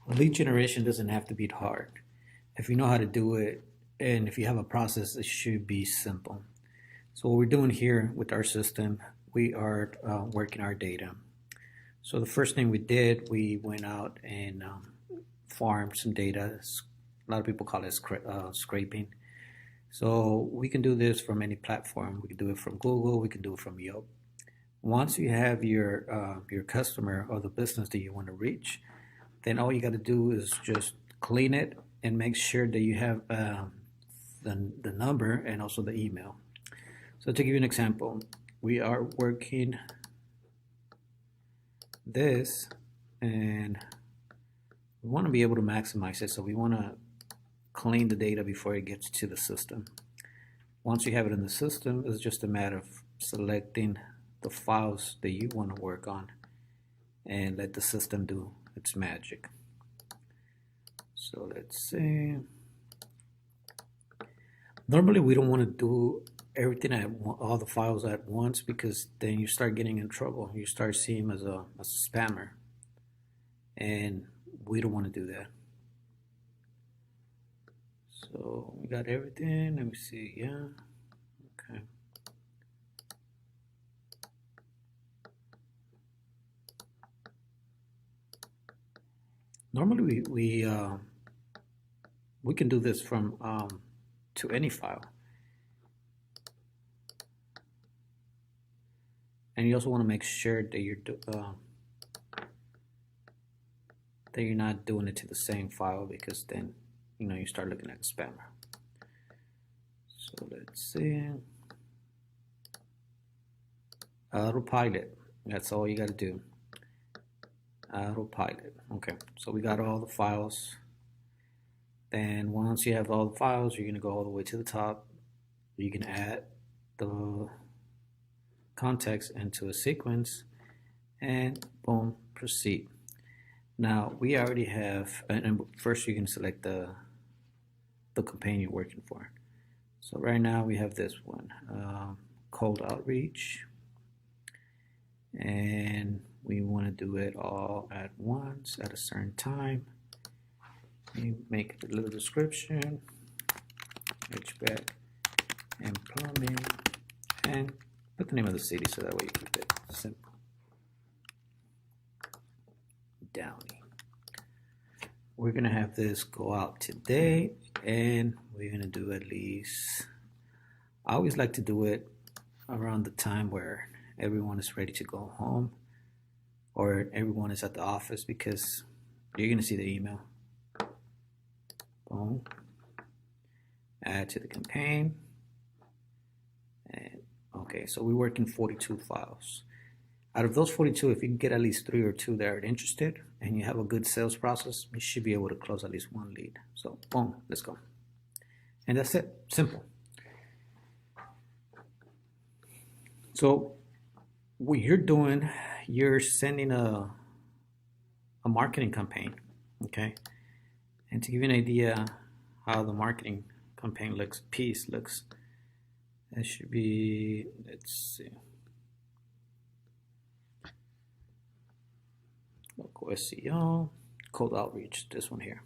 Lead generation doesn't have to be hard. If you know how to do it and if you have a process, it should be simple. So what we're doing here with our system, we are working our data. So the first thing we did, we went out and farmed some data. A lot of people call it scraping. So we can do this from any platform. We can do it from Google. We can do it from Yelp. Once you have your customer or the business that you want to reach, then all you got to do is just clean it and make sure that you have the number and also the email. So to give you an example, we are working this and we want to be able to maximize it. So we want to clean the data before it gets to the system. Once you have it in the system, it's just a matter of selecting the files that you want to work on and let the system do its magic. So let's see. Normally we don't want to do everything all the files at once, because then you start getting in trouble. You start seeing them as a spammer, and we don't want to do that. So we got everything. Let me see. Yeah. Okay. Normally we can do this from to any file, and you also want to make sure that you're not doing it to the same file, because then you start looking at the spammer. So let's see. Autopilot. That's all you got to do. Autopilot. Okay, so we got all the files. Then once you have all the files, you're going to go all the way to the top. You can add the context into a sequence and boom, proceed. Now we already have, and first you can select the campaign you're working for. So right now we have this one, cold outreach, and we want to do it all at once at a certain time. You make a little description, HVAC and plumbing, and put the name of the city so that way you keep it simple. Downey. We're gonna have this go out today, and we're gonna do at least, I always like to do it around the time where everyone is ready to go home or everyone is at the office, because you're gonna see the email. Boom. Add to the campaign. And okay, so we work in 42 files. Out of those 42, if you can get at least 3 or 2 that are interested and you have a good sales process, you should be able to close at least 1 lead. So boom, let's go. And that's it, simple. So what you're doing, you're sending a marketing campaign, okay? And to give you an idea how the marketing campaign piece looks, it should be, let's see. Local SEO, cold outreach, this one here.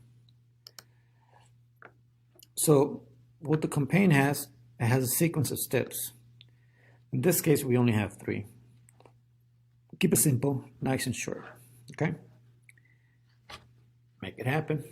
So what the campaign has, it has a sequence of steps. In this case, we only have 3. Keep it simple, nice and short, okay? Make it happen.